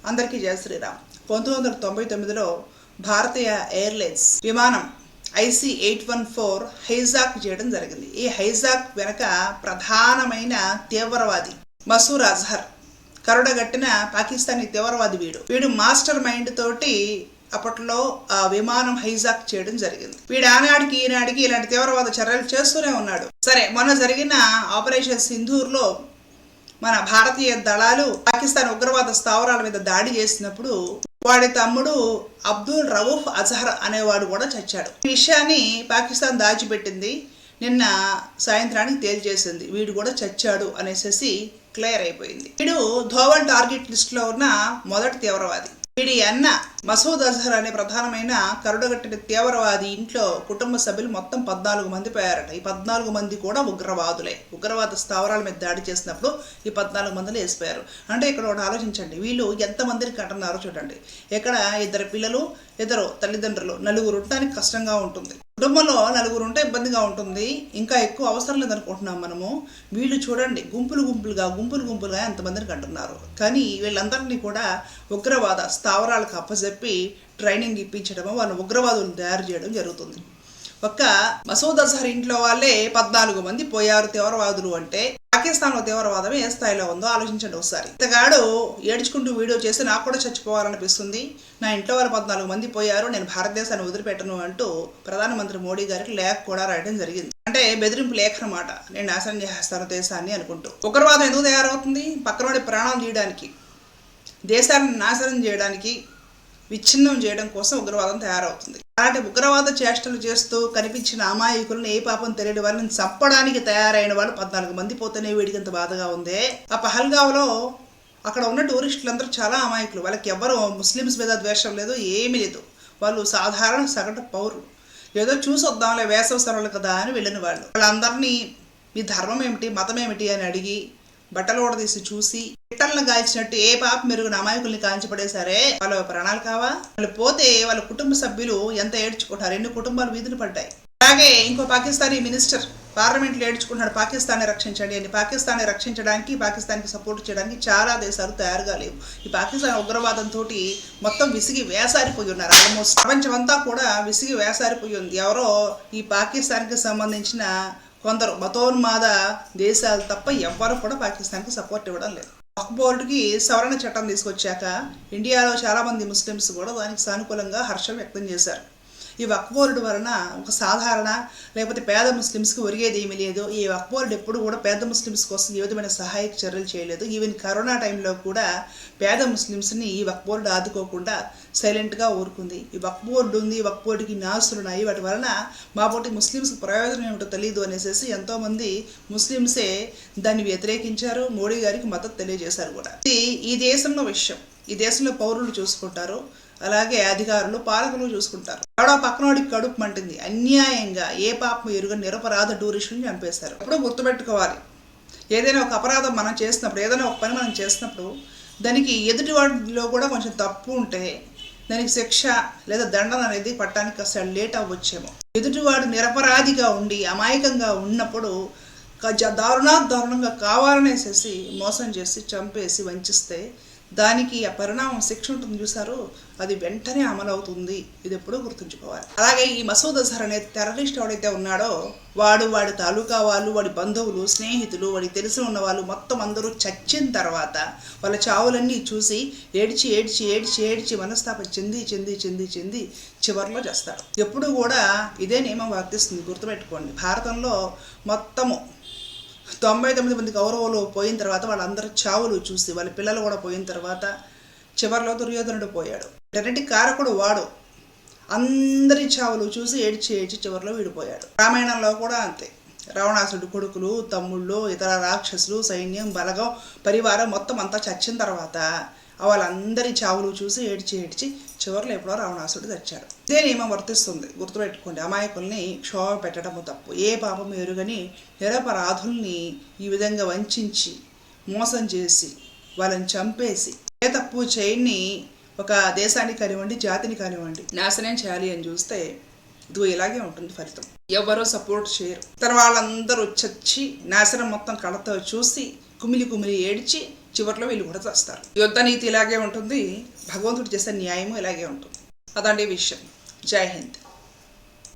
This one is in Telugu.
అందరికీ జయ శ్రీరామ్. 1999లో భారతీయ ఎయిర్లైన్స్ విమానం IC-814 హైజాక్ చేయడం జరిగింది. ఈ హైజాక్ వెనక ప్రధానమైన తీవ్రవాది మసూద్ అజహర్, కరుడగట్టిన పాకిస్తానీ తీవ్రవాది. వీడు మాస్టర్ మైండ్ తోటి అప్పట్లో ఆ విమానం హైజాక్ చేయడం జరిగింది. వీడు ఆనాడికి ఈనాడికి ఇలాంటి తీవ్రవాద చర్యలు చేస్తూనే ఉన్నాడు. సరే, మొన్న జరిగిన ఆపరేషన్ సింధూర్లో మన భారతీయ దళాలు పాకిస్తాన్ ఉగ్రవాద స్థావరాల మీద దాడి చేసినప్పుడు వాడి తమ్ముడు అబ్దుల్ రవూఫ్ అజహర్ అనేవాడు కూడా చచ్చాడు. ఈ విషయాన్ని పాకిస్తాన్ దాచిపెట్టింది. నిన్న సాయంత్రానికి తేల్చేసింది వీడు కూడా చచ్చాడు అనేసి క్లియర్ అయిపోయింది. వీడు ధోవల్ టార్గెట్ లిస్ట్ లో ఉన్న మొదటి తీవ్రవాది. వీడి అన్న మసూద్ అజహర్ అనే ప్రధానమైన కరుడగట్టిన తీవ్రవాది ఇంట్లో కుటుంబ సభ్యులు మొత్తం 14 మంది పోయారట. ఈ 14 మంది కూడా ఉగ్రవాదులే. ఉగ్రవాద స్థావరాల మీద దాడి చేసినప్పుడు ఈ 14 మందిని వేసిపోయారు. అంటే ఇక్కడ ఒకటి ఆలోచించండి, వీళ్ళు ఎంతమందిని కంటున్నారో చూడండి. ఇక్కడ 2 పిల్లలు, 2 తల్లిదండ్రులు, 4 ఉండడానికి కష్టంగా ఉంటుంది. కుటుంబంలో 4 ఉంటే ఇబ్బందిగా ఉంటుంది. ఇంకా ఎక్కువ అవసరం లేదనుకుంటున్నాం మనము. వీళ్ళు చూడండి, గుంపులుగా ఎంతమందిని కంటున్నారు. కానీ వీళ్ళందరినీ కూడా ఉగ్రవాద స్థావరాలకు అప్పచెప్పి ట్రైనింగ్ ఇప్పించడము, వాళ్ళ ఉగ్రవాదులను తయారు చేయడం జరుగుతుంది. ఒక్క మసూద్ అజహర్ ఇంట్లో వాళ్ళే 14 మంది పోయారు తీవ్రవాదులు. అంటే పాకిస్తాన్లో తీవ్రవాదం ఏ స్థాయిలో ఉందో ఆలోచించండి ఒకసారి. ఇతగాడు ఏడ్చుకుంటూ వీడియో చేసి నాకు కూడా చచ్చిపోవాలనిపిస్తుంది, నా ఇంట్లో వాళ్ళు 14 మంది పోయారు, నేను భారతదేశాన్ని వదిలిపెట్టను అంటూ ప్రధానమంత్రి మోడీ గారికి లేఖ కూడా రాయడం జరిగింది. అంటే బెదిరింపు లేఖ అన్నమాట. నేను నాశనం చేస్తాను దేశాన్ని అనుకుంటూ. ఉగ్రవాదం ఎందుకు తయారవుతుంది? పక్కనోడి ప్రాణాలు తీయడానికి, దేశాన్ని నాశనం చేయడానికి, విచ్ఛిన్నం చేయడం కోసం ఉగ్రవాదం తయారవుతుంది. అలాంటి ఉగ్రవాద చేష్టలు చేస్తూ కనిపించిన అమాయకులను, ఏ పాపం తెలియని వాళ్ళని చంపడానికి తయారైన వాళ్ళు 14 మంది పోతేనే వీడికి ఎంత బాధగా ఉందే. ఆ పహల్గావ్లో అక్కడ ఉన్న టూరిస్టులందరూ చాలా అమాయకులు. వాళ్ళకి ఎవరు ముస్లిమ్స్ మీద ద్వేషం లేదు, ఏమీ లేదు. వాళ్ళు సాధారణ సగటు పౌరులు. ఏదో చూసి వద్దాంలే, వేసవ సెలవులు కదా అని వెళ్ళిన వాళ్ళు. వాళ్ళందరినీ మీ ధర్మం ఏమిటి, మతం ఏమిటి అని అడిగి బట్టలు ఓడదీసి చూసి పిట్టలను కాల్చినట్టు ఏ పాప మెరుగున అమాయకుల్ని కాల్చిపడేశారే. వాళ్ళ ప్రాణాలు కావా? వాళ్ళు పోతే వాళ్ళ కుటుంబ సభ్యులు ఎంత ఏడ్చుకుంటారు. 2 కుటుంబాలు వీధులు పడ్డాయి. అలాగే ఇంకో పాకిస్తానీ మినిస్టర్ పార్లమెంట్లో ఏడ్చుకుంటున్నాడు, పాకిస్తాన్ని రక్షించండి అని. పాకిస్తాన్ని రక్షించడానికి, పాకిస్తాన్కి సపోర్ట్ చేయడానికి చాలా దేశాలు తయారుగా లేవు. ఈ పాకిస్తాన్ ఉగ్రవాదంతో మొత్తం విసిగి వేసారిపోయి ఉన్నారు. ఆల్మోస్ట్ ప్రపంచం అంతా కూడా విసిగి వేసారిపోయి ఉంది. ఎవరో ఈ పాకిస్తాన్కి సంబంధించిన కొందరు మతోన్మాద దేశాలు తప్ప ఎవ్వరు కూడా పాకిస్తాన్కి సపోర్ట్ ఇవ్వడం లేదు. వక్ఫ్ బోర్డుకి సవరణ చట్టం తీసుకొచ్చాక ఇండియాలో చాలామంది ముస్లిమ్స్ కూడా దానికి సానుకూలంగా హర్షం వ్యక్తం చేశారు. ఈ వక్ఫ్ బోర్డు వలన ఒక సాధారణ లేకపోతే పేద ముస్లిమ్స్కి ఒరిగేది ఏమీ లేదు. ఈ వక్ఫ్ బోర్డు ఎప్పుడు కూడా పేద ముస్లిమ్స్ కోసం ఏ విధమైన సహాయక చర్యలు చేయలేదు. ఈవెన్ కరోనా టైంలో కూడా పేద ముస్లిమ్స్ని ఈ వక్ఫ్ బోర్డు ఆదుకోకుండా సైలెంట్గా ఊరుకుంది. ఈ వక్ఫ్ బోర్డు ఉంది, వక్ఫ్ బోర్డుకి నాస్తులు ఉన్నాయి, వాటి వలన మాబోటి ముస్లిమ్స్కి ప్రయోజనం ఏమిటో తెలియదు అనేసి ఎంతోమంది ముస్లిమ్సే దాన్ని వ్యతిరేకించారు. మోడీ గారికి మద్దతు తెలియజేశారు కూడా. ఇది ఈ దేశంలో విషయం. ఈ దేశంలో పౌరులు చూసుకుంటారు, అలాగే అధికారులు, పాలకులు చూసుకుంటారు. ఎవడో పక్కనోడికి కడుపు మంటింది, అన్యాయంగా ఏ పాపం ఎరుగని నిరపరాధ టూరిస్టులను చంపేశారు. ఎప్పుడూ గుర్తుపెట్టుకోవాలి, ఏదైనా ఒక అపరాధం మనం చేసినప్పుడు, ఏదైనా ఒక పని మనం చేసినప్పుడు దానికి ఎదుటి వాడిలో కూడా కొంచెం తప్పు ఉంటే దానికి శిక్ష లేదా దండన అనేది పట్టడానికి అసలు లేట్ అవ్వచ్చేమో. ఎదుటివాడు నిరపరాధిగా ఉండి అమాయకంగా ఉన్నప్పుడు దారుణంగా కావాలనేసేసి మోసం చేసి చంపేసి వంచిస్తే దానికి ఆ పరిణామం శిక్ష ఉంటుంది చూసారు, అది వెంటనే అమలు అవుతుంది. ఇది ఎప్పుడూ గుర్తుంచుకోవాలి. అలాగే ఈ మసూద్ అజహర్ అనే టెర్రరిస్ట్ ఎవడైతే ఉన్నాడో వాడి తాలూకా వాళ్ళు, వాడి బంధువులు, స్నేహితులు, వాడికి తెలిసి ఉన్న వాళ్ళు మొత్తం అందరూ చచ్చిన తర్వాత వాళ్ళ చావులన్నీ చూసి ఏడ్చి మనస్తాపం చెంది చివరిలో చేస్తాడు. ఎప్పుడు కూడా ఇదే నియమం వర్తిస్తుంది, గుర్తుపెట్టుకోండి. భారతంలో మొత్తము 99 మంది కౌరవులు పోయిన తర్వాత వాళ్ళందరూ చావులు చూసి వాళ్ళ పిల్లలు కూడా పోయిన తర్వాత చివరిలో దుర్యోధనుడు పోయాడు. వీటన్నిటికి కారకుడు వాడు. అందరి చావులు చూసి ఏడ్చి చివరిలో వీడిపోయాడు. రామాయణంలో కూడా అంతే. రావణాసుడు కొడుకులు, తమ్ముళ్ళు, ఇతర రాక్షసులు, సైన్యం, బలగం, పరివారం మొత్తం అంతా చచ్చిన తర్వాత వాళ్ళందరి చావులు చూసి ఏడ్చి చివరిలో ఎప్పుడో రావణాసుడు చచ్చాడు. ఇదే నియమం వర్తిస్తుంది, గుర్తుపెట్టుకోండి. అమాయకుల్ని క్షోభ పెట్టడము తప్పు. ఏ పాపం ఎరుగని నిరపరాధుల్ని ఈ విధంగా వంచి మోసం చేసి వాళ్ళని చంపేసి ఏ తప్పు చేయని ఒక దేశానికి కానివ్వండి, జాతిని కానివ్వండి నాశనం చేయాలి అని చూస్తే ఇది ఇలాగే ఉంటుంది ఫలితం. ఎవరో సపోర్ట్ చేయరు. ఇతర వాళ్ళందరూ చచ్చి నాశనం మొత్తం కళ్ళతో చూసి కుమిలి ఏడ్చి చివరిలో వీళ్ళు కూడా చేస్తారు. యుద్ధ నీతి ఇలాగే ఉంటుంది, భగవంతుడు చేసే న్యాయము ఇలాగే ఉంటుంది. అదండి విషయం. జై హింద్.